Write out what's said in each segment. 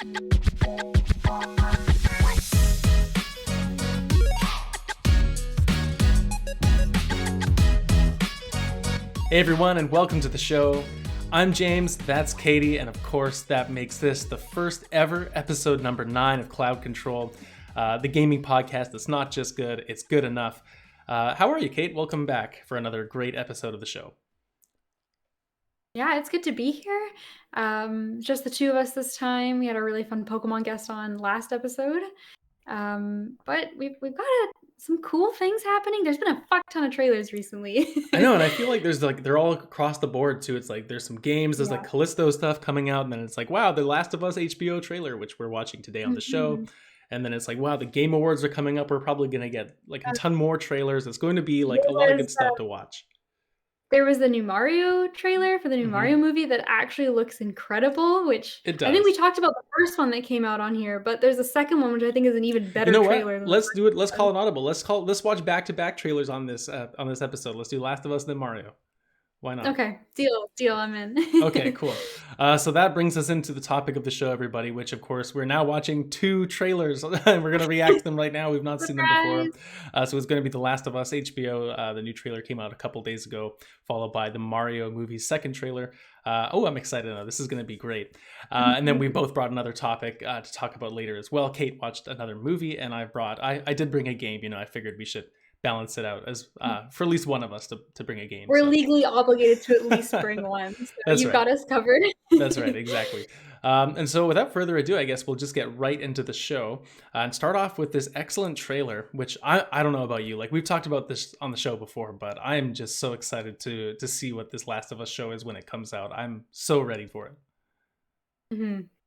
Hey everyone, and welcome to the show. I'm James, that's Katie, and of course that makes this the first ever episode number 9 of Cloud Control, the gaming podcast that's not just good, it's good enough. How are you, Kate? Welcome back for another great episode of the show. Yeah, it's good to be here. Just the two of us this time. We had a really fun Pokemon guest on last episode. But we've got some cool things happening. There's been a fuck ton of trailers recently. I know, and I feel like they're all across the board too. It's like there's some games, there's like Yeah. Callisto stuff coming out, and then it's like, wow, the Last of Us HBO trailer, which we're watching today on the show. Mhm. And then it's like, wow, the Game Awards are coming up. We're probably gonna get like a ton more trailers. It's going to be like a lot of good stuff to watch. There was the new Mario trailer for the new Mario Mhm. movie that actually looks incredible, which It I think we does. talked about the first one that came out on here, but there's a second one which I think is an even You better know what? trailer than the Let's first do it. Let's one. call it audible. Let's watch back-to-back trailers on this episode. Let's do Last of Us then Mario. Why not? Okay, deal, I'm in. Okay, cool. So that brings us into the topic of the show, everybody, which of course we're now watching 2 trailers and we're going to react to them right now. We've not seen them before. Surprise! So it's going to be The Last of Us HBO. The new trailer came out a couple days ago, followed by the Mario movie's second trailer. I'm excited now. This is going to be great. And then we both brought another topic to talk about later as well. Kate watched another movie, and I did bring a game. You know, I figured we should balance it out as for at least one of us to bring a game. We're So legally obligated to at least bring one, so that's you've right. got us covered. That's right, exactly. And so without further ado, I guess we'll just get right into the show and start off with this excellent trailer, which I don't know about you. Like, we've talked about this on the show before, but I am just so excited to see what this Last of Us show is when it comes out. I'm so ready for it.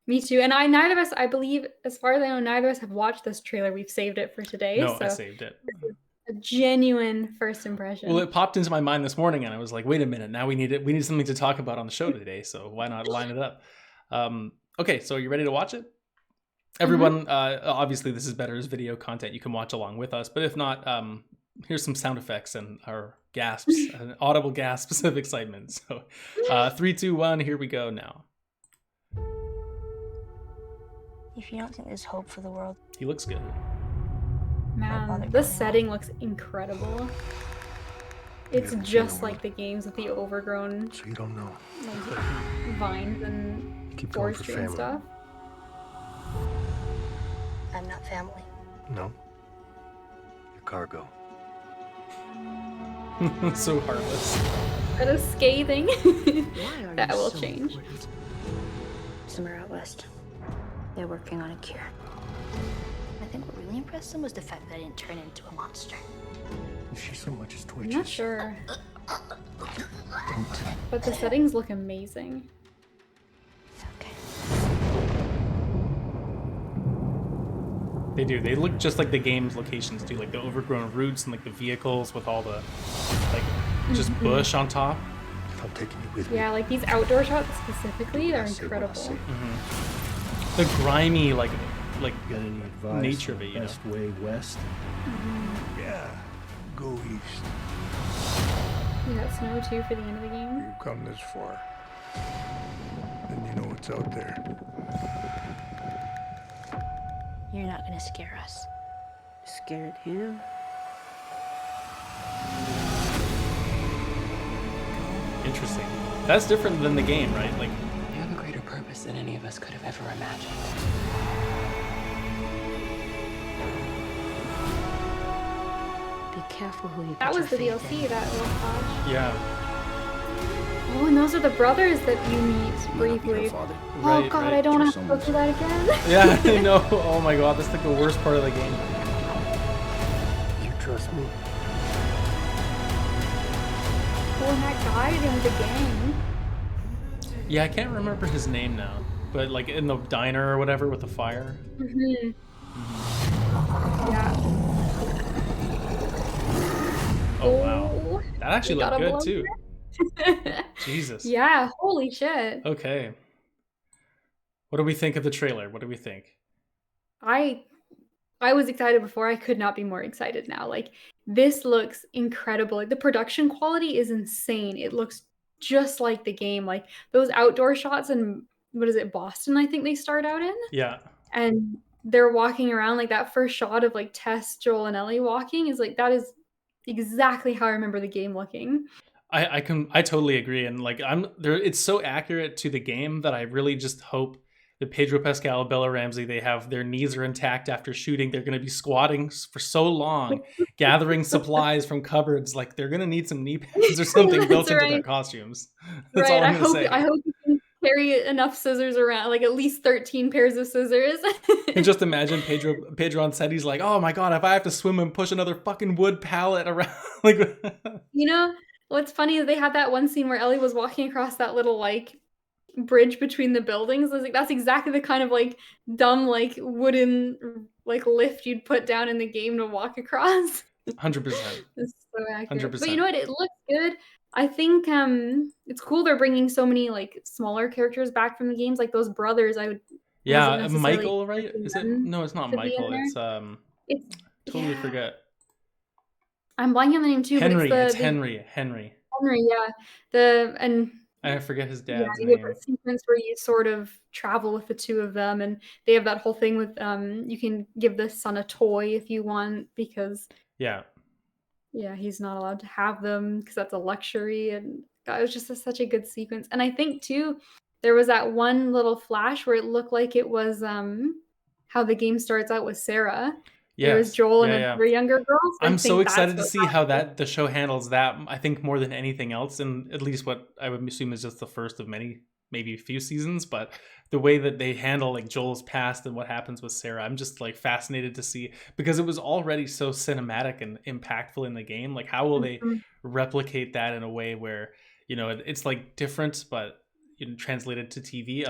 Me too. And neither of us, I believe, as far as I know, neither of us have watched this trailer. We've saved it for today, No, I so saved it. this is a genuine first Well, impression. it popped into my mind this morning, and I was like, "Wait a minute! Now we need it. We need something to talk about on the show today. So why not line it up?" Okay, so are you ready to watch it? Everyone, obviously, this is better as video content. You can watch along with us, but if not, here's some sound effects and our gasps, audible gasps of excitement. So, 3, 2, 1, here we go now. If you don't think there's hope for the world, He looks good. Man, this setting looks incredible. It's just like the games with the overgrown So you don't know. like, vines and Keep going for forestry and family. stuff. I'm not family. No. Your cargo. So heartless. That is scathing. Why are That you will so change. important? Somewhere out west. They're working on a cure. I think what really impressed them was the fact that I didn't turn into a monster. If she so much as I'm twitches, not sure, don't. but the settings look amazing. Okay. They do. They look just like the game's locations do, like the overgrown roots and like the vehicles with all the like just bush on top. I'm taking you with me. Yeah, like these outdoor shots specifically, they're Say what I incredible. say. The grimy like Got any advice? nature of it, you know. Best way west? Yeah. Go east. We got snow too for the end of the game. You come this far, then you know what's out there. You're not gonna scare us. Scared him? Interesting. That's different than the game, right? Like, You have a greater purpose than any of us could have ever imagined. Be careful who you That put was the your faith DLC, in. that little patch. yeah. Oh, and those are the brothers that you meet You wanna be her briefly. father? Oh Right, god, right. I don't You're have to go someone's- through that again. Yeah, I know. Oh my god, that's like the worst part of the game. You trust me? Oh, and that guy in the gang. Yeah, I can't remember his name now, but like in the diner or whatever with the fire. Yeah. Oh wow, that actually we looked got a good blow too. Jesus. Yeah, holy shit. Okay. What do we think of the trailer? What do we think? I was excited before. I could not be more excited now. Like, this looks incredible. Like, the production quality is insane. It looks just like the game. Like, those outdoor shots and what is it, Boston, I think they start out in. Yeah. And they're walking around, like, that first shot of, like, Tess, Joel, and Ellie walking is, like, that is exactly how I remember the game looking. I totally agree, and like I'm there, it's so accurate to the game that I really just hope that Pedro Pascal, Bella Ramsey, they have their knees are intact after shooting. They're going to be squatting for so long, gathering supplies from cupboards. Like they're going to need some knee pads or something built That's into their right. costumes. That's all Right, I'm going to say. I hope you can carry enough scissors around, like, at least 13 pairs of scissors. And just imagine Pedro on set. He's like, "Oh my god, if I have to swim and push another fucking wood pallet around, like." You know, what's funny is they had that one scene where Ellie was walking across that little, like, bridge between the buildings. I was like, that's exactly the kind of, like, dumb, like, wooden, like, lift you'd put down in the game to walk across. 100%. It's so accurate. But you 100%. know what? It looks good. I think, it's cool they're bringing so many, like, smaller characters back from the games, like those brothers. I wasn't Yeah, necessarily Michael, right? expecting Is it? them No, it's not to be in Michael. there. It's It's totally yeah. forget. I'm blanking on the name too, but Henry. It's the Henry. Henry, yeah. And I forget his yeah, dad's you have name. a sequence where you sort of travel with the two of them, and they have that whole thing with, you can give the son a toy if you want because, Yeah. yeah, he's not allowed to have them because that's a luxury, and God, it was just such a good sequence. And I think too, there was that one little flash where it looked like it was, how the game starts out with Sarah, where it was Yes. Joel and Yeah. a younger girl, so I I'm so think that's excited to what see how the show handles that. I think more than anything else, and at least what I would assume is just the first of many, maybe a few seasons. But the way that they handle like Joel's past and what happens with Sarah, I'm just like fascinated to see because it was already so cinematic and impactful in the game. Like, how will they Mhm. replicate that in a way where it's like different, but translated to TV?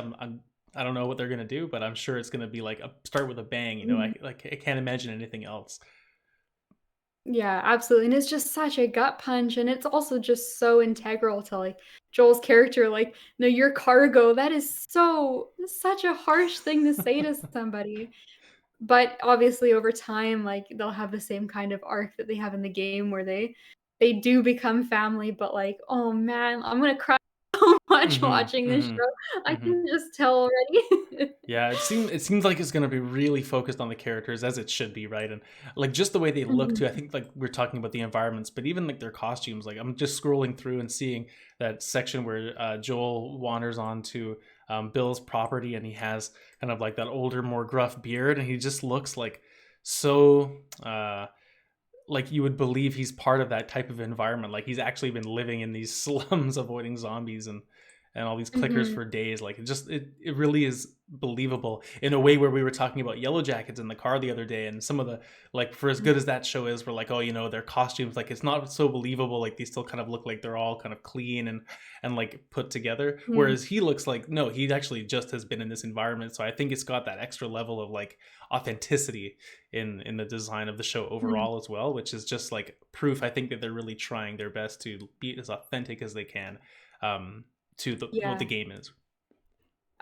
I don't know what they're gonna do, but I'm sure it's gonna be like start with a bang. Mhm. I can't imagine anything else. Yeah, absolutely, and it's just such a gut punch, and it's also just so integral to, like, Joel's character, like, "No, you're cargo." That is such a harsh thing to say to somebody, but obviously over time, like, they'll have the same kind of arc that they have in the game where they do become family, but, like, oh man, I'm gonna cry so much Mhm, watching this mhm, show. I mhm. can just tell already. Yeah, it seems like it's gonna be really focused on the characters as it should be, right? And like just the way they look too. I Mhm, think like we're talking about the environments, but even like their costumes. Like I'm just scrolling through and seeing that section where Joel wanders onto Bill's property, and he has kind of like that older, more gruff beard, and he just looks like so. Like you would believe he's part of that type of environment. Like he's actually been living in these slums, avoiding zombies and all these clickers mhm, for days. Like it really is believable in a way where we were talking about Yellow Jackets in the car the other day, and some of the like for as good as that show is, we're like, oh, their costumes, like it's not so believable. Like they still kind of look like they're all kind of clean and like put together. mhm. Whereas he looks like no, he actually just has been in this environment. So I think it's got that extra level of like authenticity in the design of the show Mhm. overall as well, which is just like proof. I think that they're really trying their best to be as authentic as they can to what the Yeah. game is.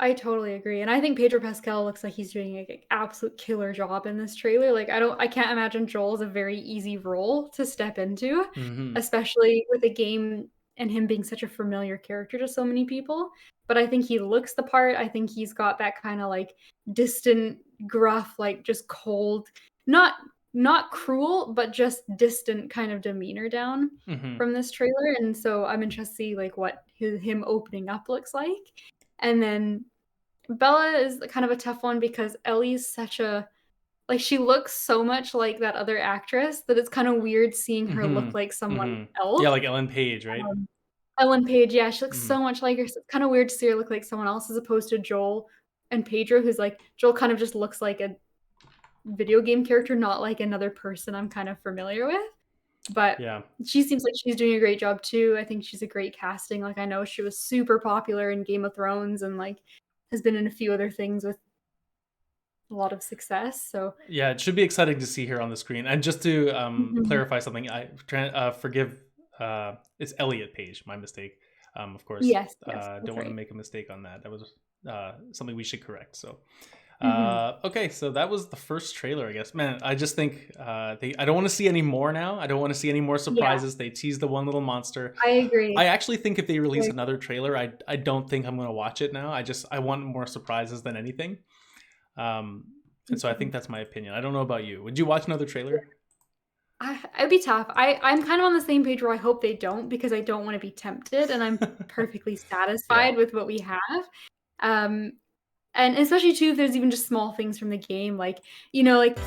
I totally agree, and I think Pedro Pascal looks like he's doing a absolute killer job in this trailer. Like, I can't imagine Joel is a very easy role to step into, Hmm. especially with a game and him being such a familiar character to so many people. But I think he looks the part. I think he's got that kind of like distant, gruff, like just cold, not not cruel, but just distant kind of demeanor down Hmm. from this trailer. And so I'm interested to see like what him opening up looks like. And then Bella is kind of a tough one because Ellie's such a like, she looks so much like that other actress that it's kinda weird seeing her Hmm. look like someone Hmm. Yeah, else. like Ellen Page, right? Um, Ellen Page, yeah, she looks Hmm. so much like her, so it's kinda weird to see her look like someone else as opposed to Joel and Pedro, who's like Joel kind of just looks like a video game character, not like another person I'm kind of familiar with. But Yeah. she seems like she's doing a great job too. I think she's a great casting. Like, I know she was super popular in Game of Thrones and, like, has been in a few other things with a lot of success, so Yeah, it should be exciting to see her on the screen. And just to mhm. clarify something, forgive, it's Elliot Page, my mistake. Of course, Yes, yes, don't that's want to right. make a mistake on that. That was something we should correct. So, Okay, so that was the first trailer, I guess. Man, I just think I don't want to see any more now. I don't want to see any more surprises. They teased the one little monster. I agree. I actually think if they release another trailer, I don't think I'm going to watch it now. I want more surprises than anything. And so I think that's my opinion. I don't know about you. Would you watch another trailer? It'd be tough. I'm kind of on the same page where I hope they don't, because I don't want to be tempted, and I'm perfectly satisfied with what we have. And especially too, if there's even just small things from the game, like, like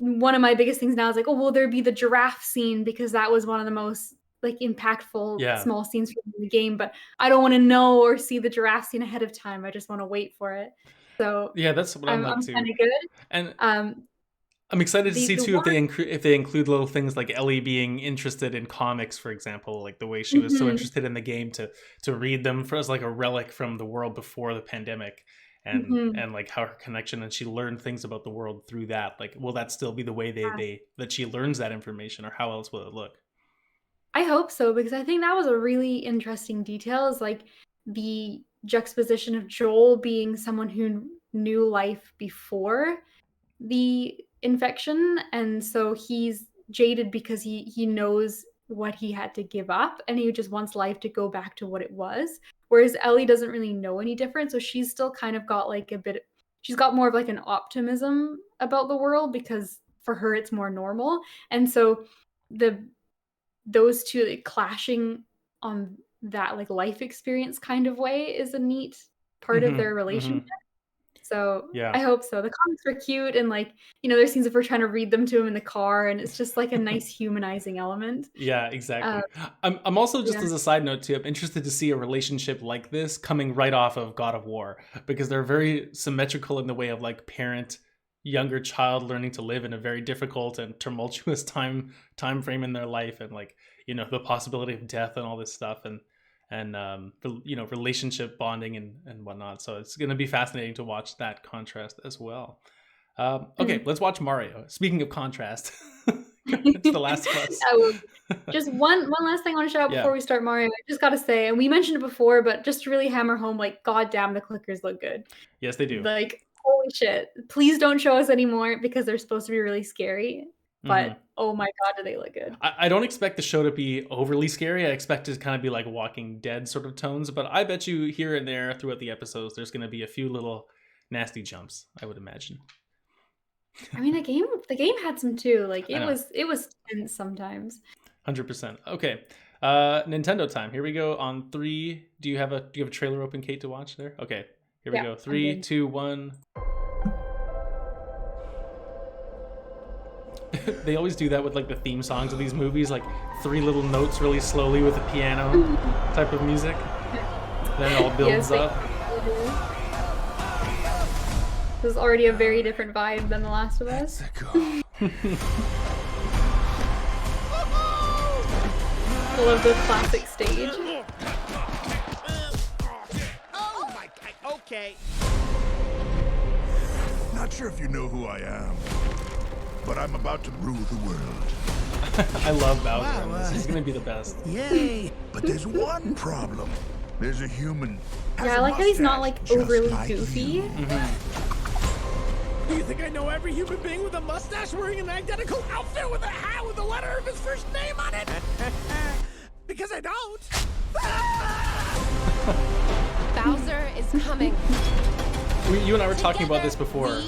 one of my biggest things now is like, oh, will there be the giraffe scene, because that was one of the most like impactful small scenes from the game, but I don't want to know or see the giraffe scene ahead of time. I just want to wait for it. So yeah, that's what I'm like too. Kind of good. And I'm excited to see too if they include little things like Ellie being interested in comics, for example, like the way she was so interested in the game to read them as like a relic from the world before the pandemic, and like how her connection, and she learned things about the world through that. Like, will that still be the way that she learns that information, or how else will it look? I hope so, because I think that was a really interesting detail, is like the juxtaposition of Joel being someone who knew life before the infection, and so he's jaded because he knows what he had to give up, and he just wants life to go back to what it was, whereas Ellie doesn't really know any different, so she's still kind of got like she's got more of like an optimism about the world, because for her it's more normal. And so those two like clashing on that like life experience kind of way is a neat part of their relationship. So yeah, I hope so. The comics were cute, and like, there's scenes of her trying to read them to him in the car, and it's just like a nice humanizing element. Yeah, exactly. I'm also, just as a side note too, I'm interested to see a relationship like this coming right off of God of War, because they're very symmetrical in the way of like younger child learning to live in a very difficult and tumultuous time frame in their life, and like, the possibility of death and all this stuff, and relationship bonding and whatnot. So it's going to be fascinating to watch that contrast as well. Okay, let's watch Mario. Speaking of contrast, it's The Last of Us. Just one last thing I want to shout out before we start Mario. I just got to say, and we mentioned it before, but just to really hammer home, like, goddamn, the clickers look good. Yes, they do. Like, holy shit. Please don't show us anymore, because they're supposed to be really scary. But oh my god, do they look good. I don't expect the show to be overly scary. I expect it to kind of be like Walking Dead sort of tones, but I bet you here and there throughout the episodes there's going to be a few little nasty jumps, I would imagine. I mean, the game had some too. Like, it was tense sometimes. 100%. Okay. Nintendo time. Here we go on 3. Do you have a trailer open, Kate, to watch there? Okay. Here we go. 3, 2, 1. They always do that with like the theme songs of these movies, like 3 little notes really slowly with a piano type of music. Then it all builds up. This is already a very different vibe than The Last of Us. I love the classic stage. Oh my god, okay. Not sure if you know who I am, but I'm about to rule the world. I love Bowser. Wow, He's gonna be the best. Yay! But there's one problem. There's a human. Yeah, I like how he's not like overly goofy. Do you think I know every human being with a mustache wearing an identical outfit with a hat with the letter of his first name on it? Because I don't. Bowser is coming. You and I were talking about this before.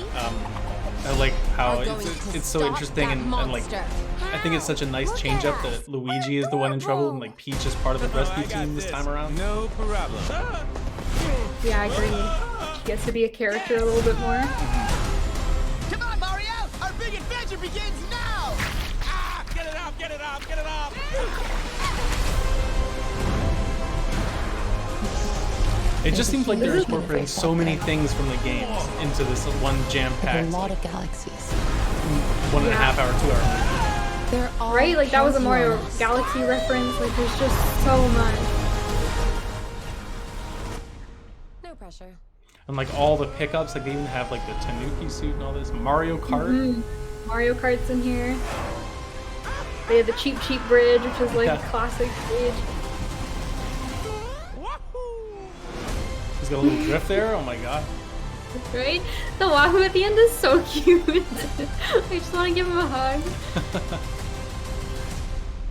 I like how it's so interesting, and like I think it's such a nice change up that Luigi is the one in trouble and like Peach is part of the rescue team this time around. No problem. Yeah, I agree. She gets to be a character a little bit more. Come on, Mario! Our big adventure begins now! Ah! Get it up! Get it up! Get it up! It just seems like they're incorporating so many things from the games into this one jam-packed, a lot of galaxies. 1.5 hour, 2 hour movie. They're all right? Like, that was a Mario Galaxy reference. Like, there's just so much. No pressure. And like all the pickups, like they even have like the Tanuki suit and all this. Mario Kart. Mario Kart's in here. They had the Cheap Bridge, which is like a classic stage. He's got a little drift there. Oh my god. Right? The Wahoo at the end is so cute. I just want to give him a hug.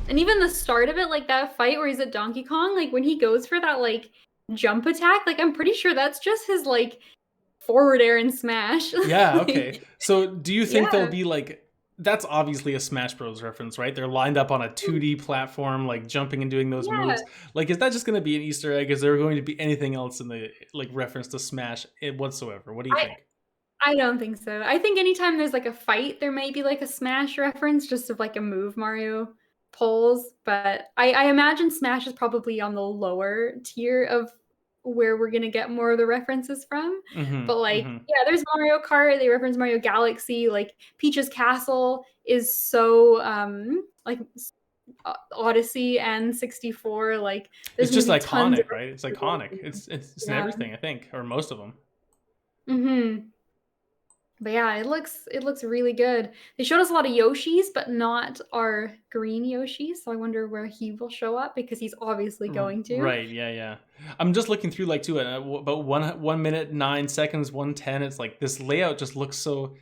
And even the start of it, like that fight where he's at Donkey Kong, like when he goes for that like jump attack, like I'm pretty sure that's just his like forward air and smash. Yeah, Like, okay. So do you think yeah. there'll be like, that's obviously a Smash Bros reference, right? They're lined up on a 2D platform, like jumping and doing those Yeah. moves. Like, is that just going to be an Easter egg? Is there going to be anything else in the like reference to Smash whatsoever? What do you think? I don't think so. I think anytime there's like a fight, there may be like a Smash reference just of like a move Mario pulls. But I imagine Smash is probably on the lower tier of where we're gonna get more of the references from. But like, yeah, there's Mario Kart, they reference Mario Galaxy, like Peach's Castle is so like Odyssey and 64, like It's there's just gonna be tons of iconic, right? It's iconic. It's in yeah. everything, I think, or most of them. Mm-hmm. But yeah, it looks really good. They showed us a lot of Yoshis, but not our green Yoshi. So I wonder where he will show up because he's obviously going to. Right, yeah. I'm just looking through like too about 1 minute 9 seconds 1:10. It's like this layout just looks so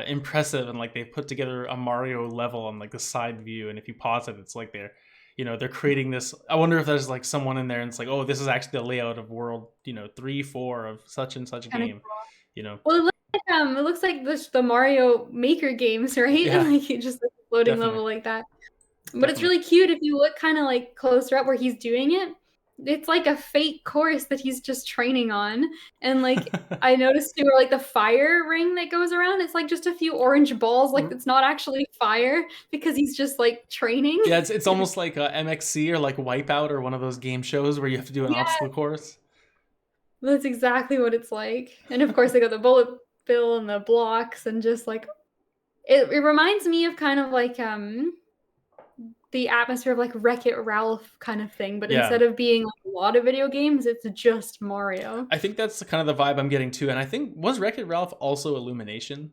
impressive, and like they put together a Mario level on like the side view, and if you pause it, it's like they're creating this. I wonder if there's like someone in there and it's like, oh, this is actually the layout of world 3-4 of such and such a Kinda game. Well, it looks like the Mario Maker games, right? Yeah. Like it just like a floating Definitely. level like that. But it's really cute if you look kind of like closer up where he's doing it. It's like a fake course that he's just training on. And like I noticed too, where like the fire ring that goes around, it's like just a few orange balls. Like it's not actually fire because he's just like training. Yeah, it's almost like MXC or like Wipeout or one of those game shows where you have to do an obstacle course. That's exactly what it's like. And of course they got the bullet bill and the blocks and just like it reminds me of kind of like the atmosphere of like Wreck-It Ralph kind of thing, but instead of being like a lot of video games, it's just Mario. I think that's kind of the vibe I'm getting too. And I think, was Wreck-It Ralph also Illumination?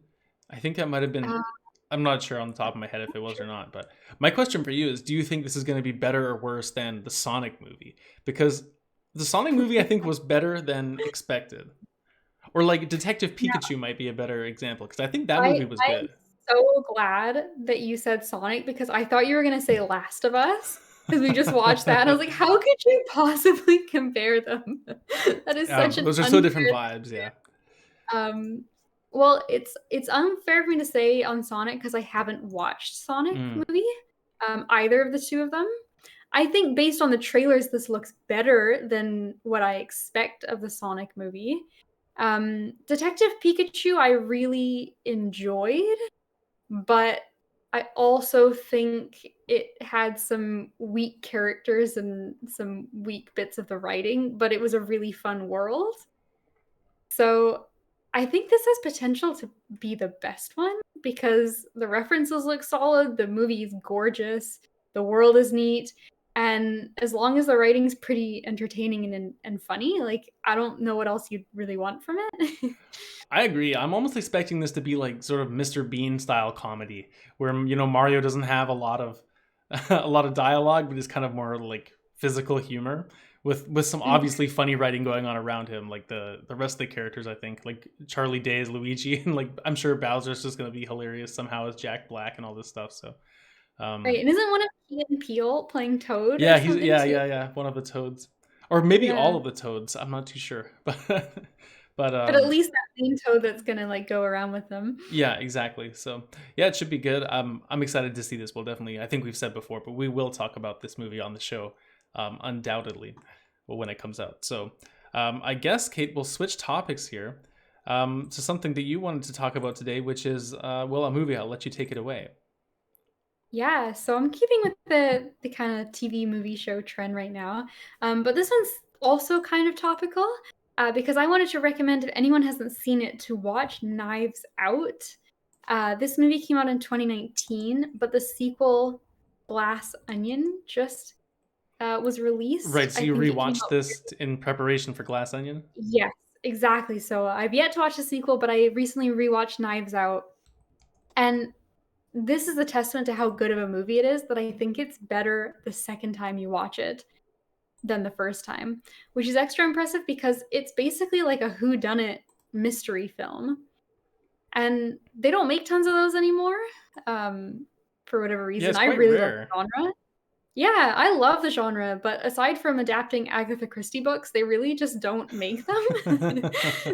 I think that might have been, I'm not sure on the top of my head if it was or not, but my question for you is, do you think this is going to be better or worse than the Sonic movie? Because the Sonic movie, I think, was better than expected. Or like Detective Pikachu might be a better example, because I think that movie was good. So glad that you said Sonic because I thought you were gonna say Last of Us because we just watched that and I was like, how could you possibly compare them? That is such an those are so different vibes, yeah. Well, it's unfair for me to say on Sonic because I haven't watched Sonic movie, either of the two of them. I think based on the trailers, this looks better than what I expect of the Sonic movie. Detective Pikachu, I really enjoyed. But I also think it had some weak characters and some weak bits of the writing, but it was a really fun world. So I think this has potential to be the best one because the references look solid, the movie is gorgeous, the world is neat, and as long as the writing's pretty entertaining and funny, like I don't know what else you'd really want from it. I agree. I'm almost expecting this to be like sort of Mr. Bean style comedy where Mario doesn't have a lot of dialogue, but is kind of more like physical humor with some obviously funny writing going on around him, like the rest of the characters. I think like Charlie Day as Luigi, and like I'm sure Bowser's just going to be hilarious somehow as Jack Black and all this stuff. So right, and isn't one of Key and Peele playing Toad? Yeah, he's one of the Toads, or maybe all of the Toads. I'm not too sure, but at least that main Toad that's gonna like go around with them. Yeah, exactly. So yeah, it should be good. I'm excited to see this. We'll definitely, I think we've said before, but we will talk about this movie on the show, undoubtedly, when it comes out. So I guess, Kate, we'll switch topics here to something that you wanted to talk about today, which is a movie. I'll let you take it away. Yeah, so I'm keeping with the kind of TV movie show trend right now, but this one's also kind of topical. Because I wanted to recommend, if anyone hasn't seen it, to watch Knives Out. This movie came out in 2019, but the sequel, Glass Onion, just was released. Right, so you rewatched this in preparation for Glass Onion? Yes, exactly. So I've yet to watch the sequel, but I recently rewatched Knives Out. And this is a testament to how good of a movie it is that I think it's better the second time you watch it than the first time, which is extra impressive because it's basically like a whodunit mystery film. And they don't make tons of those anymore, for whatever reason. Yeah, it's I quite really love rare. the genre. Yeah, I love the genre, but aside from adapting Agatha Christie books, they really just don't make them.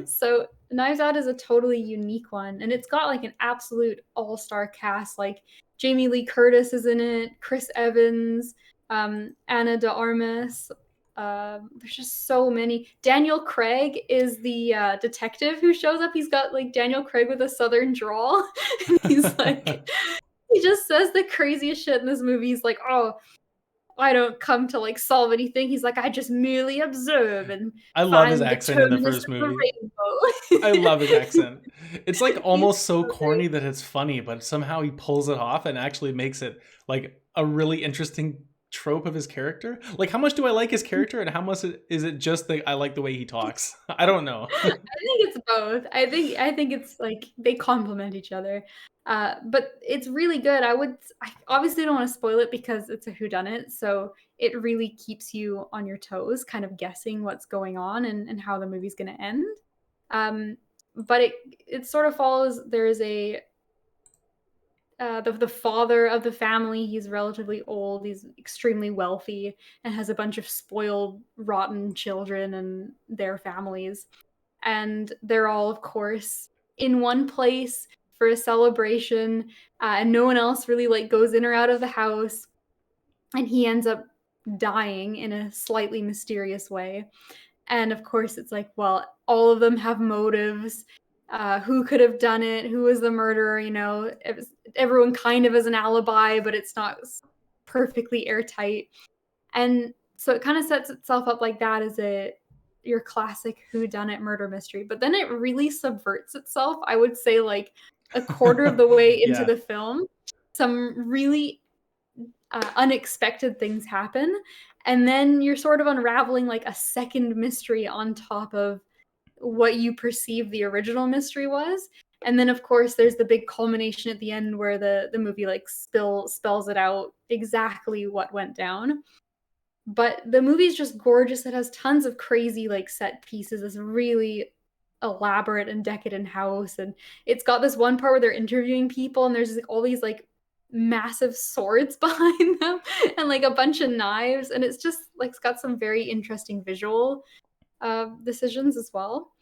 So Knives Out is a totally unique one, and it's got like an absolute all-star cast. Like Jamie Lee Curtis is in it, Chris Evans, Ana de Armas. There's just so many. Daniel Craig is the detective who shows up. He's got like Daniel Craig with a southern drawl. And he's like, he just says the craziest shit in this movie. He's like, oh, I don't come to like solve anything. He's like, I just merely observe and I love his find the accent in the terminus first of the movie. rainbow. I love his accent. It's like He's almost so so corny great. that it's funny, but somehow he pulls it off and actually makes it like a really interesting trope of his character. Like, how much do I like his character, and how much is it just that I like the way he talks? I don't know. I think it's both. I think it's like they complement each other. But it's really good. I obviously don't want to spoil it because it's a whodunit, so it really keeps you on your toes, kind of guessing what's going on and how the movie's going to end. But it sort of follows. There's a the father of the family. He's relatively old. He's extremely wealthy and has a bunch of spoiled, rotten children and their families. And they're all, of course, in one place for a celebration, and no one else really like goes in or out of the house. And he ends up dying in a slightly mysterious way. And of course, it's like, well, all of them have motives. Who could have done it? Who was the murderer? Everyone kind of has an alibi, but it's not perfectly airtight. And so it kind of sets itself up like that as your classic whodunit murder mystery. But then it really subverts itself. I would say like a quarter of the way into Yeah. the film, some really unexpected things happen, and then you're sort of unraveling like a second mystery on top of what you perceive the original mystery was. And then of course there's the big culmination at the end where the movie like spells it out exactly what went down. But the movie's just gorgeous. It has tons of crazy like set pieces, this really elaborate and decadent house, and it's got this one part where they're interviewing people and there's like all these like massive swords behind them and like a bunch of knives, and it's just like it's got some very interesting visual decisions as well.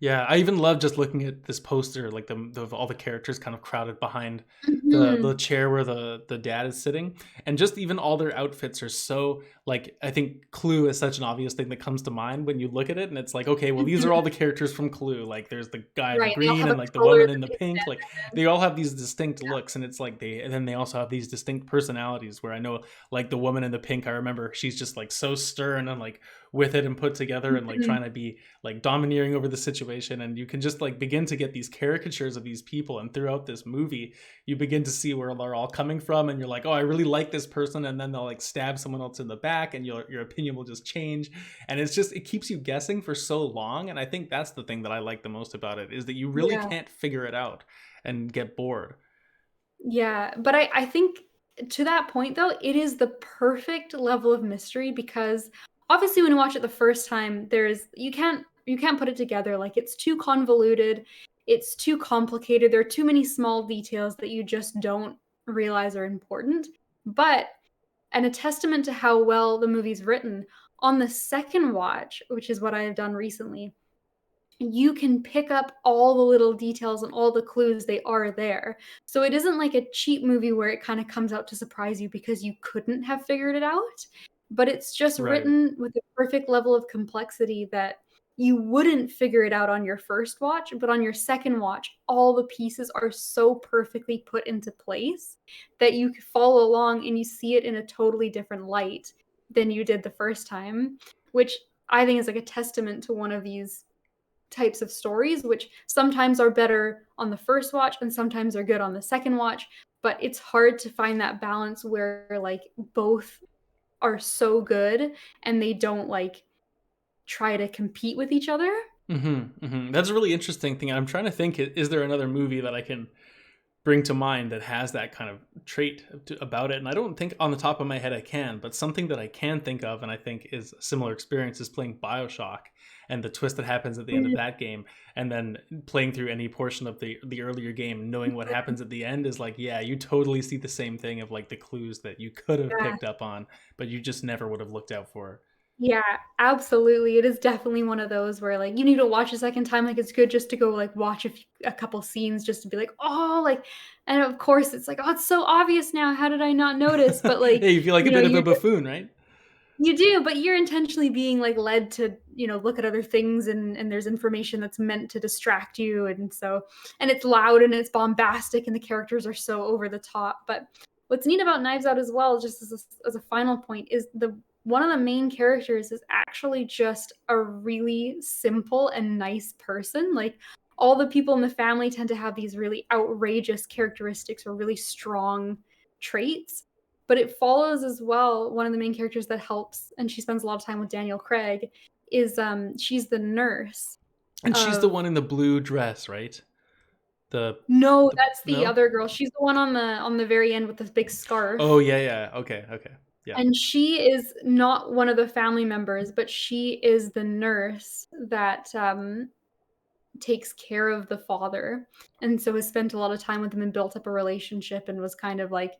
Yeah, I even love just looking at this poster, like all the characters kind of crowded behind the chair where the dad is sitting, and just even all their outfits are so like, I think Clue is such an obvious thing that comes to mind when you look at it, and it's like, okay, well, these are all the characters from Clue. Like there's the guy in Right, the they all green have and a like the color woman that in the they pink, stand like in. they all have these distinct looks, and it's like and then they also have these distinct personalities where I know like the woman in the pink, I remember she's just like so stern and like with it and put together and like trying to be like domineering over the situation, and you can just like begin to get these caricatures of these people, and throughout this movie you begin to see where they're all coming from, and you're like, oh, I really like this person, and then they'll like stab someone else in the back and your opinion will just change, and it keeps you guessing for so long. And I think that's the thing that I like the most about it, is that you really can't figure it out and get bored. Yeah, but I think to that point though, it is the perfect level of mystery because obviously when you watch it the first time, you can't put it together. Like it's too convoluted, it's too complicated. There are too many small details that you just don't realize are important. But and a testament to how well the movie's written, on the second watch, which is what I have done recently, you can pick up all the little details and all the clues. They are there. So it isn't like a cheap movie where it kind of comes out to surprise you because you couldn't have figured it out, but it's just Right. written with a perfect level of complexity that you wouldn't figure it out on your first watch, but on your second watch all the pieces are so perfectly put into place that you could follow along and you see it in a totally different light than you did the first time, which I think is like a testament to one of these types of stories, which sometimes are better on the first watch and sometimes are good on the second watch. But it's hard to find that balance where like both are so good and they don't like try to compete with each other. That's a really interesting thing. I'm trying to think, is there another movie that I can bring to mind that has that kind of trait about it. And I don't think on the top of my head I can, but something that I can think of and I think is a similar experience is playing BioShock and the twist that happens at the end of that game, and then playing through any portion of the earlier game, knowing what happens at the end is like, yeah, you totally see the same thing of like the clues that you could have picked up on, but you just never would have looked out for. Yeah, absolutely. It is definitely one of those where like you need to watch a second time. Like it's good just to go like watch a couple scenes just to be like, oh, like, and of course it's like, oh, it's so obvious now. How did I not notice? But like, Yeah, you feel like a bit of a buffoon, right? You do, but you're intentionally being like led to, look at other things, and there's information that's meant to distract you. And it's loud and it's bombastic and the characters are so over the top. But what's neat about Knives Out as well, just as a final point, is one of the main characters is actually just a really simple and nice person. Like all the people in the family tend to have these really outrageous characteristics or really strong traits. But it follows as well, one of the main characters that helps, and she spends a lot of time with Daniel Craig, is she's the nurse. And she's the one in the blue dress, right? No, that's the no? other girl. She's the one on the very end with this big scarf. Oh yeah. Okay. Yeah. And she is not one of the family members, but she is the nurse that takes care of the father. And so has spent a lot of time with him and built up a relationship and was kind of like,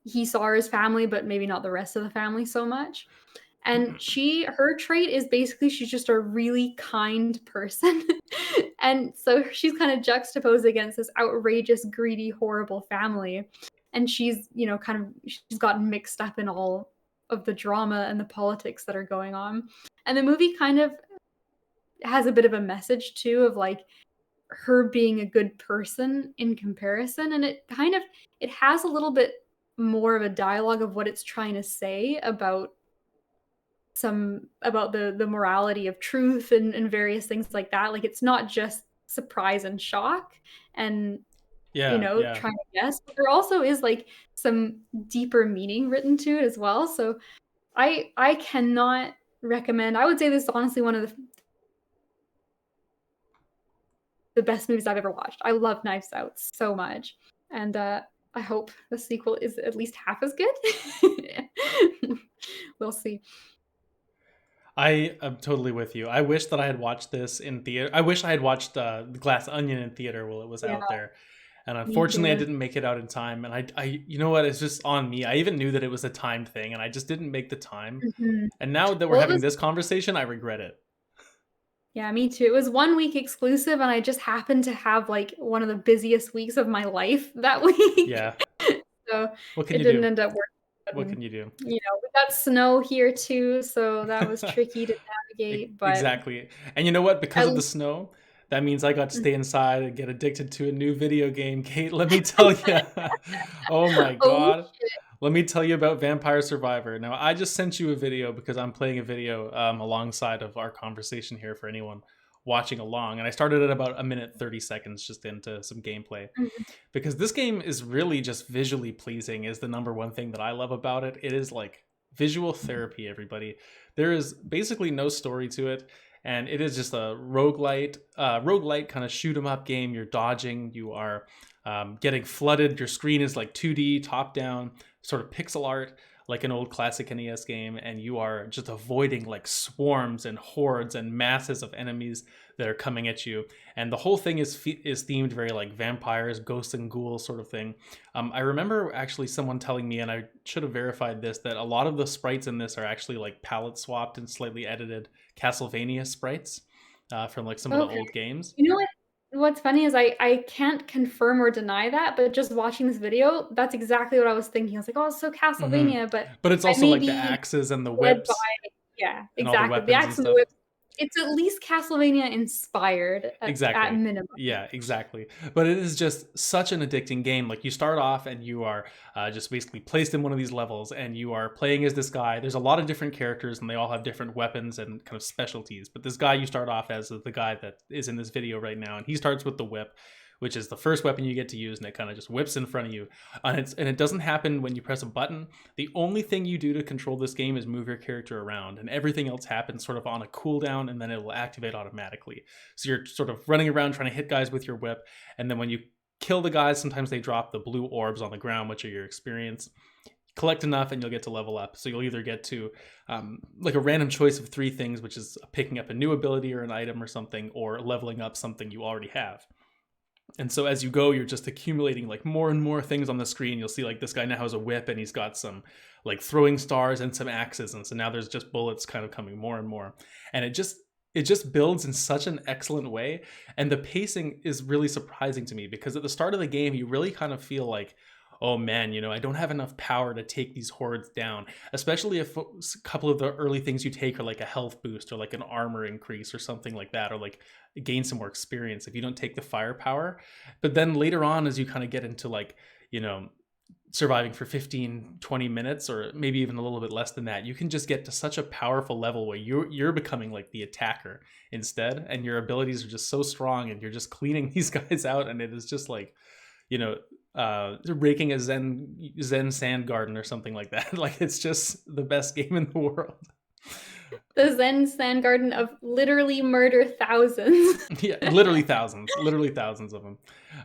he saw his family, but maybe not the rest of the family so much. And her trait is basically she's just a really kind person. And so she's kind of juxtaposed against this outrageous, greedy, horrible family. And she's, she's gotten mixed up in all of the drama and the politics that are going on. And the movie kind of has a bit of a message too of like her being a good person in comparison. And it has a little bit more of a dialogue of what it's trying to say about the morality of truth and various things like that. Like it's not just surprise and shock and trying to guess, but there also is like some deeper meaning written to it as well. So I cannot recommend. I would say this is honestly one of the best movies I've ever watched. I love Knives Out so much, and I hope the sequel is at least half as good. We'll see. I am totally with you. I wish that I had watched this in theater. I wish I had watched The Glass Onion in theater while it was out there. And unfortunately, I didn't make it out in time. And I, you know what? It's just on me. I even knew that it was a timed thing, and I just didn't make the time. Mm-hmm. And now that we're having this conversation, I regret it. Yeah, me too. It was 1 week exclusive, and I just happened to have like one of the busiest weeks of my life that week. Yeah. So what can it didn't end up working. What can you do? We got snow here too, so that was tricky to navigate. But exactly. And you know what? Because of the snow, that means I got to stay inside and get addicted to a new video game. Kate, let me tell you. Oh my God. Let me tell you about Vampire Survivor. Now, I just sent you a video because I'm playing a video alongside of our conversation here for anyone watching along. And I started at about 1:30 just into some gameplay. Mm-hmm. Because this game is really just visually pleasing is the number one thing that I love about it. It is like visual therapy, everybody. There is basically no story to it. And it is just a roguelite kind of shoot 'em up game. You're dodging, you are getting flooded. Your screen is like 2D, top down, sort of pixel art, like an old classic NES game, and you are just avoiding like swarms and hordes and masses of enemies that are coming at you. And the whole thing is themed very like vampires, ghosts and ghouls sort of thing. I remember actually someone telling me, and I should have verified this, that a lot of the sprites in this are actually like palette swapped and slightly edited Castlevania sprites from like some of the old games. You know what? What's funny is I can't confirm or deny that, but just watching this video, that's exactly what I was thinking. I was like, oh, it's so Castlevania, but it's also like the axes and the whips. Yeah, exactly. The axe and the whips. It's at least Castlevania inspired at minimum. Yeah, exactly. But it is just such an addicting game. Like you start off and you are just basically placed in one of these levels and you are playing as this guy. There's a lot of different characters and they all have different weapons and kind of specialties. But this guy you start off as is the guy that is in this video right now. And he starts with the whip, which is the first weapon you get to use, and it kind of just whips in front of you. And it doesn't happen when you press a button. The only thing you do to control this game is move your character around, and everything else happens sort of on a cooldown, and then it will activate automatically. So you're sort of running around trying to hit guys with your whip, and then when you kill the guys. Sometimes they drop the blue orbs on the ground, which are your experience. Collect enough and you'll get to level up. So you'll either get to like a random choice of 3 things, which is picking up a new ability or an item or something, or leveling up something you already have. And so as you go, you're just accumulating like more and more things on the screen. You'll see like this guy now has a whip and he's got some like throwing stars and some axes. And so now there's just bullets kind of coming more and more. And it just builds in such an excellent way. And the pacing is really surprising to me, because at the start of the game, you really kind of feel like, oh man, I don't have enough power to take these hordes down, especially if a couple of the early things you take are like a health boost or like an armor increase or something like that, or like gain some more experience if you don't take the firepower. But then later on, as you kind of get into like, surviving for 15-20 minutes, or maybe even a little bit less than that, you can just get to such a powerful level where you're becoming like the attacker instead, and your abilities are just so strong and you're just cleaning these guys out. And it is just like, raking a zen sand garden or something like that. Like, it's just the best game in the world. The Zen sand garden of literally murder thousands. Yeah, literally thousands of them.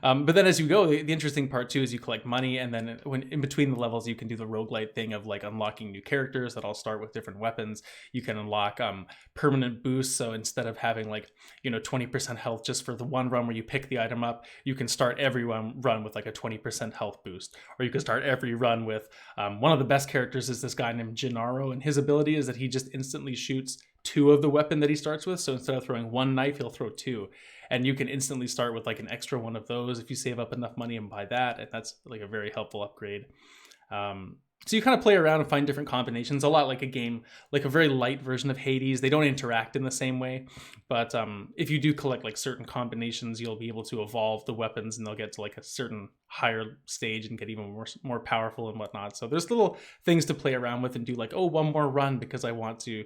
But then as you go, the interesting part too is you collect money, and then when in between the levels, you can do the roguelite thing of like unlocking new characters that all start with different weapons. You can unlock permanent boosts. So instead of having like 20% health just for the one run where you pick the item up, you can start every run with like a 20% health boost, or you can start every run with one of the best characters is this guy named Gennaro, and his ability is that he just instantly shoots 2 of the weapon that he starts with. So instead of throwing 1 knife, he'll throw 2, and you can instantly start with like an extra one of those if you save up enough money and buy that, and that's like a very helpful upgrade. So you kind of play around and find different combinations, a lot like a game, like a very light version of Hades. They don't interact in the same way, but if you do collect like certain combinations, you'll be able to evolve the weapons, and they'll get to like a certain higher stage and get even more powerful and whatnot. So there's little things to play around with and do, like, oh, one more run because I want to,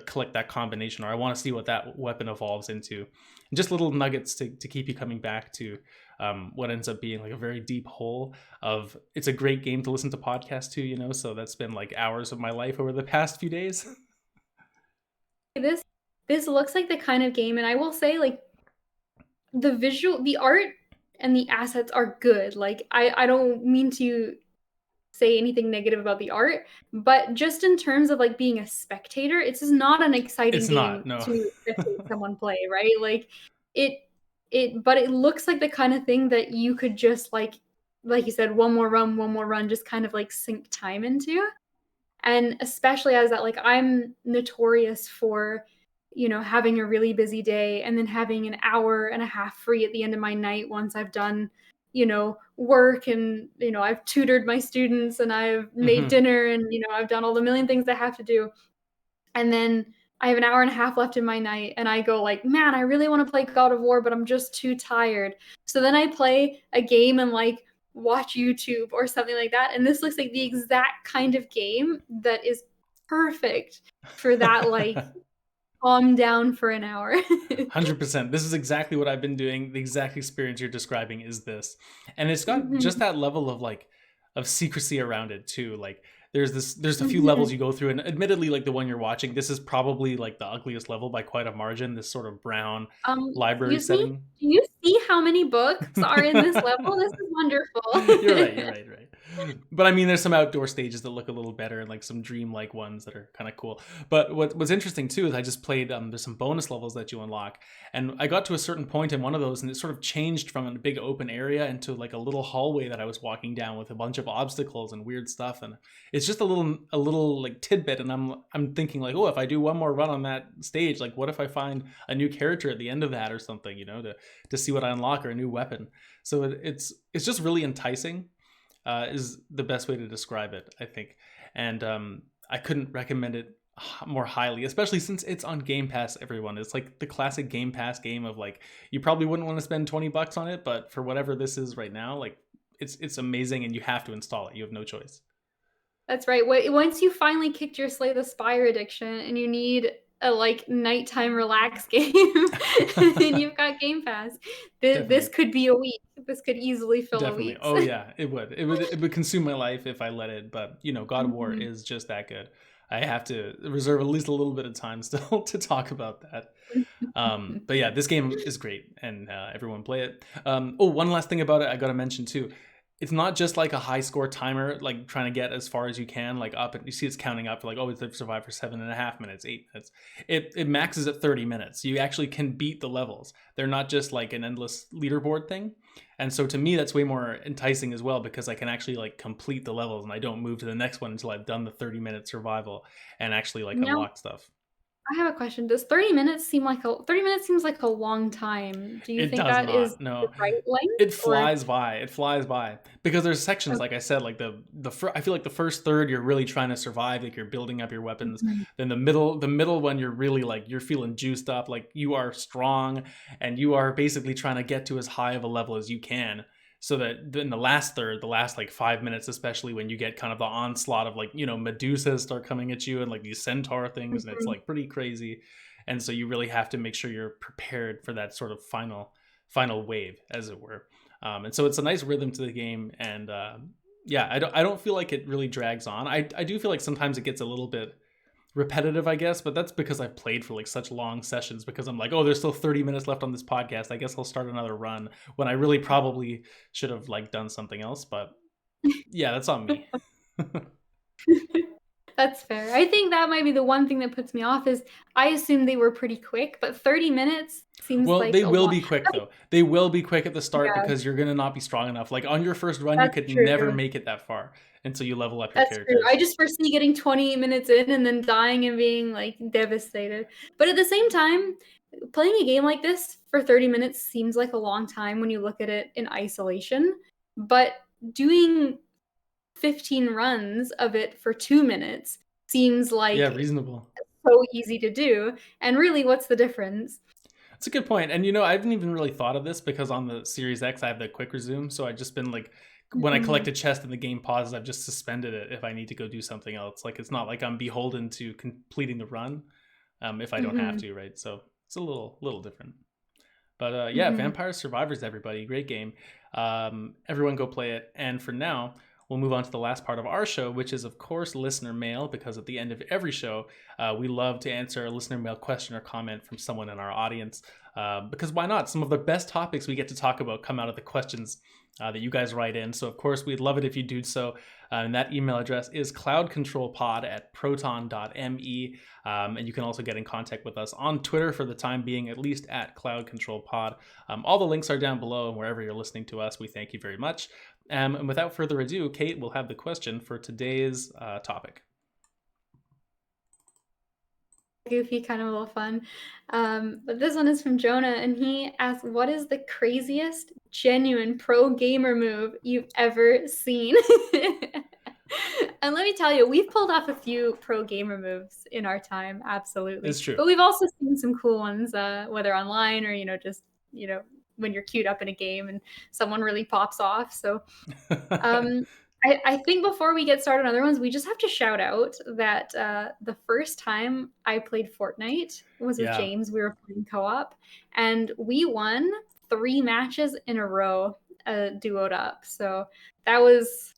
collect that combination, or I want to see what that weapon evolves into. And just little nuggets to keep you coming back to what ends up being like a very deep hole of, it's a great game to listen to podcasts to, so that's been like hours of my life over the past few days. This looks like the kind of game, and I will say, like, the art and the assets are good. Like, I don't mean to say anything negative about the art, but just in terms of like being a spectator, it's just not an exciting game to spectate someone play, right? Like but it looks like the kind of thing that you could just like you said, one more run, just kind of like sink time into. And especially as that, like, I'm notorious for, having a really busy day and then having an hour and a half free at the end of my night once I've done, work, and, I've tutored my students, and I've made dinner, and, I've done all the million things I have to do. And then I have an hour and a half left in my night, and I go like, man, I really want to play God of War, but I'm just too tired. So then I play a game and like watch YouTube or something like that. And this looks like the exact kind of game that is perfect for that, like, calm down for an hour. 100%. This is exactly what I've been doing. The exact experience you're describing is this. And it's got just that level of like, of secrecy around it too. Like, there's a few levels you go through, and admittedly, like the one you're watching, this is probably like the ugliest level by quite a margin, this sort of brown library setting. Do you see how many books are in this level? This is wonderful. You're right. But I mean, there's some outdoor stages that look a little better, and like some dreamlike ones that are kind of cool. But what's interesting too is I just played, there's some bonus levels that you unlock, and I got to a certain point in one of those, and it sort of changed from a big open area into like a little hallway that I was walking down with a bunch of obstacles and weird stuff, and it's just a little like tidbit, and I'm thinking like, oh, if I do one more run on that stage, like what if I find a new character at the end of that or something, to see what I unlock, or a new weapon. So it's just really enticing. Is the best way to describe it, I think. And I couldn't recommend it more highly, especially since it's on Game Pass, everyone. It's like the classic Game Pass game of like, you probably wouldn't want to spend $20 on it, but for whatever this is right now, like it's amazing, and you have to install it. You have no choice. That's right. Once you finally kicked your Slay the Spire addiction and you need a like nighttime relax game, and you've got Game Pass, this could be a week. This could easily fill a week. Oh yeah, it would consume my life if I let it. But God of War is just that good. I have to reserve at least a little bit of time still to talk about that. But yeah, this game is great, and everyone play it. One last thing about it I gotta mention too. It's not just like a high score timer, like trying to get as far as you can, like up, and you see it's counting up for like, oh, they've survived for 7.5 minutes, 8 minutes. It maxes at 30 minutes. You actually can beat the levels. They're not just like an endless leaderboard thing. And so to me, that's way more enticing as well, because I can actually like complete the levels and I don't move to the next one until I've done the 30-minute survival and actually like Now, unlock stuff. I have a question. Does 30 minutes seem like 30 minutes seems like a long time? Do you It think does that is not. the No, right it length, or flies by. It flies by because there's sections, like I said, like I feel like the first third you're really trying to survive, like you're building up your weapons. Mhm. Then the middle one you're really like you're feeling juiced up, like you are strong, and you are basically trying to get to as high of a level as you can. So that then the last third, the last like 5 minutes, especially when you get kind of the onslaught of like Medusas start coming at you and like these centaur things, and it's Mhm. like pretty crazy. And so you really have to make sure you're prepared for that sort of final wave, as it were. And so it's a nice rhythm to the game, and yeah, I don't feel like it really drags on. I do feel like sometimes it gets a little bit repetitive, I guess, but that's because I've played for like such long sessions, because I'm like, oh, there's still 30 minutes left on this podcast, I guess I'll start another run, when I really probably should have like done something else. But yeah, that's on me. That's fair. I think that might be the one thing that puts me off is I assume they were pretty quick, but 30 minutes seems Well, like they a will long. be quick though. They will be quick at the start Yeah, because you're gonna not be strong enough. Like on your first run, you that's could never true. make it that far until you level up your That's true. characters. I just foresee getting 28 minutes in and then dying and being like devastated. But at the same time, playing a game like this for 30 minutes seems like a long time when you look at it in isolation. But doing 15 runs of it for 2 minutes seems Yeah, like reasonable. so easy to do. And really, what's the difference? That's a good point. And I haven't even really thought of this because on the Series X, I have the quick resume. So I've just been like, when I collect Mhm. a chest and the game pauses, I've just suspended it if I need to go do something else. Like it's not like I'm beholden to completing the run if I don't have Mhm. to, right? So it's a little different. But yeah, Mhm. Vampire Survivors, everybody, great game. Everyone go play it. And for now, we'll move on to the last part of our show, which is, of course, listener mail, because at the end of every show, we love to answer a listener mail question or comment from someone in our audience. Because why not? Some of the best topics we get to talk about come out of the questions that you guys write in. So, of course, we'd love it if you do so. And that email address is cloudcontrolpod@proton.me. And you can also get in contact with us on Twitter for the time being, at least at cloudcontrolpod. All the links are down below, and wherever you're listening to us, we thank you very much. And without further ado, Kate will have the question for today's topic. Goofy, kind of a little fun. But this one is from Jonah, and he asks, "What is the craziest, genuine pro gamer move you've ever seen?" And let me tell you, we've pulled off a few pro gamer moves in our time, absolutely. It's true. But we've also seen some cool ones, whether online or just when you're queued up in a game and someone really pops off. So um, I think before we get started on other ones, we just have to shout out that the first time I played Fortnite was with Yeah. James. We were playing co-op, and we won 3 matches in a row, duoed up. So that was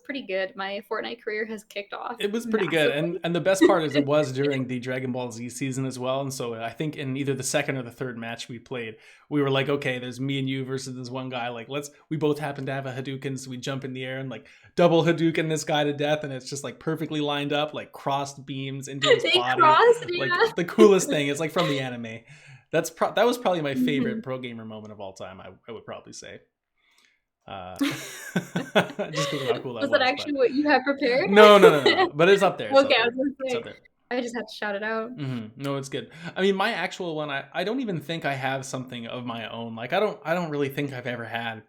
pretty good. My Fortnite career has kicked off. It was pretty good. Massively. And the best part is it was during the Dragon Ball Z season as well. And so I think in either the second or the third match we played, we were like, okay, there's me and you versus this one guy. Like, we both happen to have a Hadouken, so we jump in the air and like double Hadouken this guy to death. And it's just like perfectly lined up, like crossed beams into his They body. crossed, Like yeah. the coolest thing. It's like from the anime. That was probably my favorite pro gamer moment of all time, I would probably say. Just because of how cool that was. Was that actually what you had prepared? No. But it's up there. It's Okay, up I there. was gonna It's say, up there. I just had to shout it out. No, it's good. I mean, my actual one, I don't even think I have something of my own. Like, I don't really think I've ever had.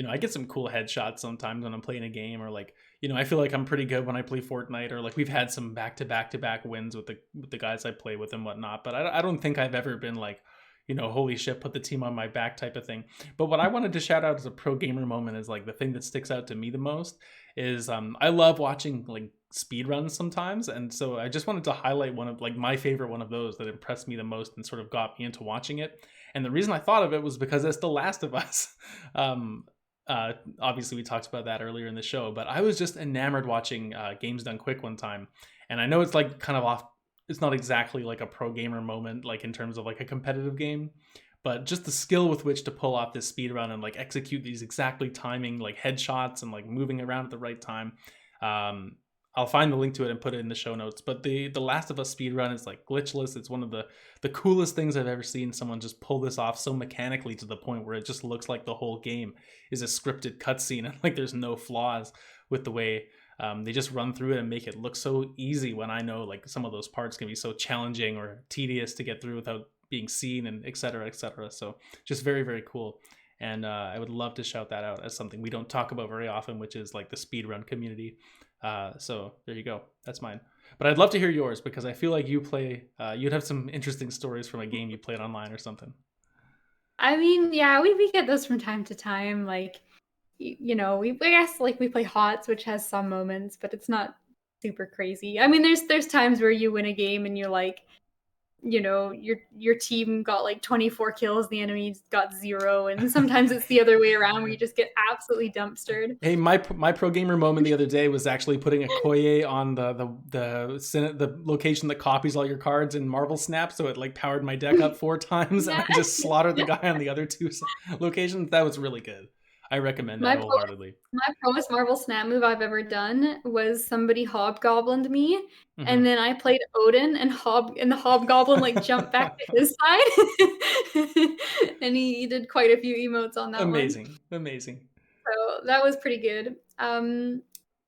I get some cool headshots sometimes when I'm playing a game, or like, I feel like I'm pretty good when I play Fortnite, or like we've had some back-to-back wins with the guys I play with and whatnot. But I don't think I've ever been like, holy shit, put the team on my back type of thing. But what I wanted to shout out as a pro gamer moment is like the thing that sticks out to me the most is I love watching like speedruns sometimes. And so I just wanted to highlight one of like my favorite one of those that impressed me the most and sort of got me into watching it. And the reason I thought of it was because it's The Last of Us. Obviously we talked about that earlier in the show, but I was just enamored watching Games Done Quick one time. And I know it's like kind of off. It's not exactly like a pro gamer moment, like in terms of like a competitive game, but just the skill with which to pull off this speed run and like execute these exactly timing like headshots and like moving around at the right time. I'll find the link to it and put it in the show notes. But the Last of Us speedrun is like glitchless. It's one of the coolest things I've ever seen someone just pull this off so mechanically to the point where it just looks like the whole game is a scripted cutscene and like there's no flaws with the way they just run through it and make it look so easy, when I know like some of those parts can be so challenging or tedious to get through without being seen, and et cetera, et cetera. So just very, very cool. And I would love to shout that out as something we don't talk about very often, which is like the speedrun community. So there you go. That's mine. But I'd love to hear yours, because I feel like you play, you'd have some interesting stories from a game you played online or something. I mean, yeah, we get those from time to time. Like, you know, I guess like we play HOTS, which has some moments, but it's not super crazy. I mean, there's times where you win a game and you're like, you know, your team got like 24 kills, the enemy got 0, and sometimes it's the other way around where you just get absolutely dumpstered. Hey, my pro gamer moment the other day was actually putting a Koye on the location that copies all your cards in Marvel Snap, so it like powered my deck up 4 times, and I just slaughtered the guy on the other 2 locations. That was really good. I recommend that wholeheartedly. My promost Marvel Snap move I've ever done was somebody hobgoblined me, and then I played Odin, and the hobgoblin like jumped back to his side, and he did quite a few emotes on that one. Amazing. So that was pretty good.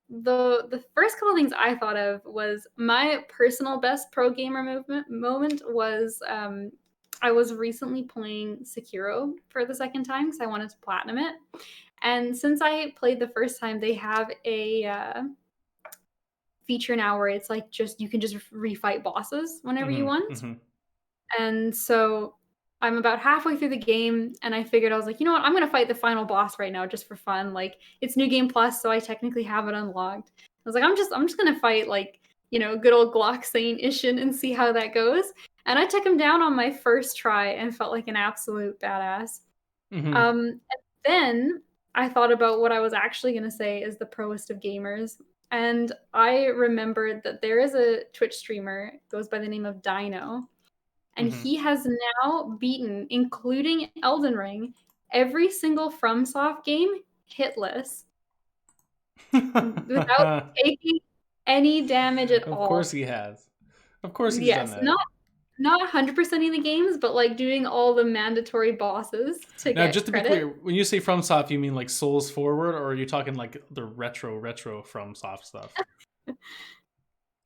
The first couple things I thought of was my personal best pro gamer moment was I was recently playing Sekiro for the 2nd time because I wanted to platinum it. And since I played the first time, they have a feature now where it's like you can just refight bosses whenever you want. And so I'm about halfway through the game, and I figured, I was like, you know what, I'm going to fight the final boss right now just for fun. Like, it's New Game Plus, so I technically have it unlocked. I was like, I'm just going to fight, like, you know, good old Glock Saint Ishin and see how that goes. And I took him down on my first try and felt like an absolute badass. And then I thought about what I was actually going to say is the proest of gamers. And I remembered that there is a Twitch streamer, goes by the name of Dino. And he has now beaten, including Elden Ring, every single FromSoft game hitless without taking any damage at all. Of course he has. Of course he's done that. Not 100%ing the games, but like doing all the mandatory bosses to get just to credit. be clear, when you say FromSoft, you mean like Souls Forward, or are you talking like the retro FromSoft stuff?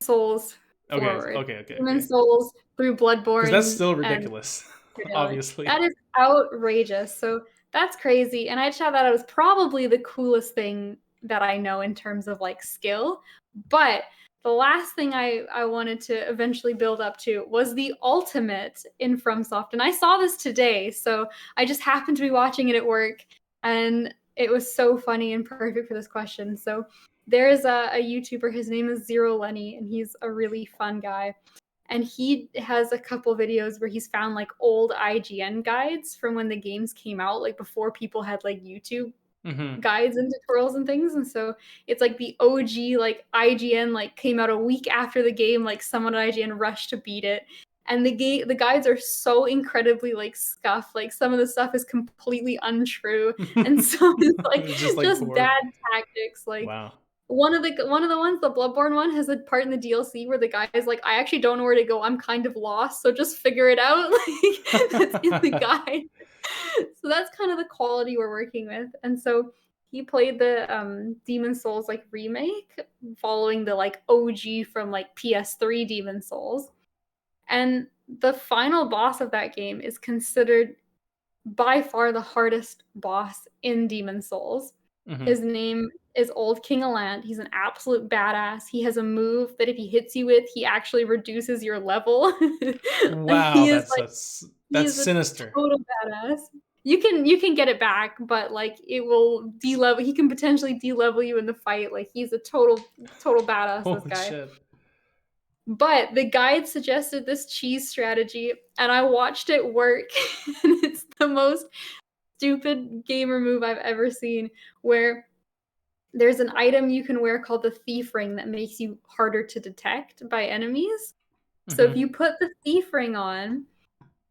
Souls Forward. Okay. Demon Souls through Bloodborne. Because that's still ridiculous, obviously. That is outrageous. So that's crazy. And I'd shout that out as probably the coolest thing that I know in terms of like skill. But the last thing I wanted to eventually build up to was the ultimate in FromSoft. And I saw this today, so I just happened to be watching it at work, and it was so funny and perfect for this question. So there is a YouTuber, his name is Zero Lenny, and he's a really fun guy. And he has a couple videos where he's found like old IGN guides from when the games came out, like before people had like YouTube guides and tutorials and things. And so it's like the OG like IGN like came out a week after the game, like someone at IGN rushed to beat it. And the guides are so incredibly like scuffed, like some of the stuff is completely untrue, and so it's like just bad tactics. Like wow. One of the ones, the Bloodborne one, has a part in the DLC where the guy is like, I actually don't know where to go, I'm kind of lost, so just figure it out. Like that's in the guide. So that's kind of the quality we're working with. And so he played the Demon Souls like remake, following the like OG from like PS3 Demon Souls. And the final boss of that game is considered by far the hardest boss in Demon Souls. His name is Old King of Land. He's an absolute badass. He has a move that if he hits you with, he actually reduces your level. Wow, that's sinister. Total badass. You can get it back, but like it will de-level. He can potentially de-level you in the fight. Like he's a total badass. Holy this guy. Shit. But the guide suggested this cheese strategy, and I watched it work, and it's the most stupid gamer move I've ever seen, where there's an item you can wear called the thief ring that makes you harder to detect by enemies. So if you put the thief ring on,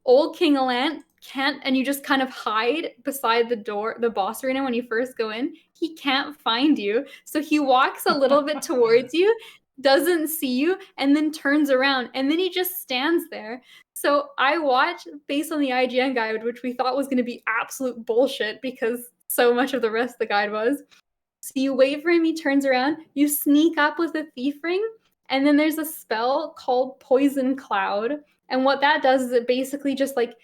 old King Alant can't, and you just kind of hide beside the door, the boss arena when you first go in, he can't find you. So he walks a little bit towards you, doesn't see you, and then turns around, and then he just stands there. So I watched, based on the IGN guide, which we thought was going to be absolute bullshit because so much of the rest of the guide was. So you wait for him, he turns around, you sneak up with a thief ring, and then there's a spell called Poison Cloud. And what that does is it basically just like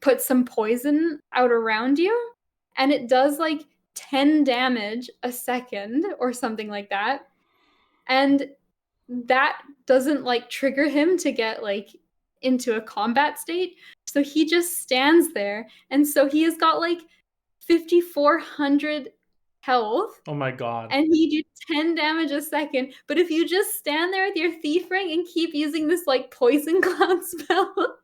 puts some poison out around you, and it does like 10 damage a second or something like that. And that doesn't like trigger him to get like into a combat state. So he just stands there. And so he has got like 5,400 health. Oh my god. And he do 10 damage a second. But if you just stand there with your thief ring and keep using this like poison cloud spell,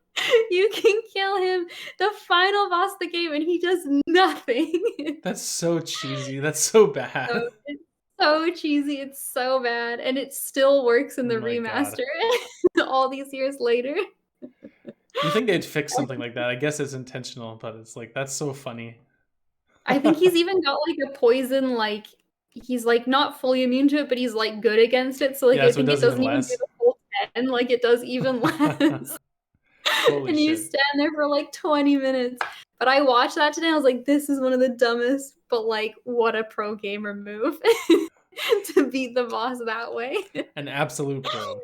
you can kill him, the final boss of the game, and he does nothing. That's so cheesy. That's so bad. So, it's so cheesy. It's so bad. And it still works in the Oh my God. remaster all these years later. You think they'd fix something like that? I guess it's intentional, but it's like, that's so funny. I think he's even got like a poison, like he's like not fully immune to it, but he's like good against it. So like Yeah, I so it think it does doesn't even even less. do the full 10, like it does even less. Holy And you shit. stand there for like 20 minutes. But I watched that today. I was like, this is one of the dumbest, but like, what a pro gamer move to beat the boss that way. An absolute pro.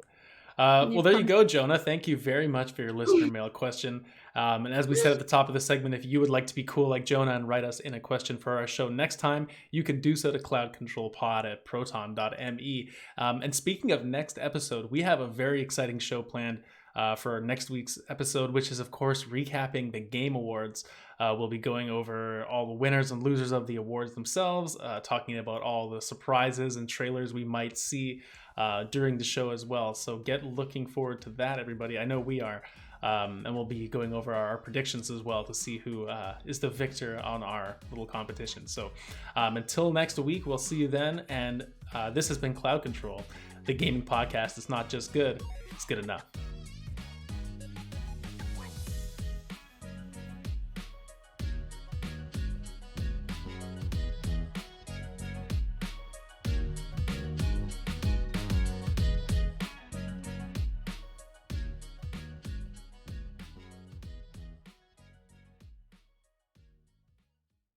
Well, there you go, Jonah. Thank you very much for your listener mail question. And as we said at the top of the segment, if you would like to be cool like Jonah and write us in a question for our show next time, you can do so to CloudControlPod at proton.me. And speaking of next episode, we have a very exciting show planned for next week's episode, which is, of course, recapping the Game Awards. We'll be going over all the winners and losers of the awards themselves, talking about all the surprises and trailers we might see during the show as well. So get looking forward to that, everybody. I know we are. And we'll be going over our predictions as well to see who is the victor on our little competition. So until next week, we'll see you then. And this has been Cloud Control, the gaming podcast. It's not just good, it's good enough.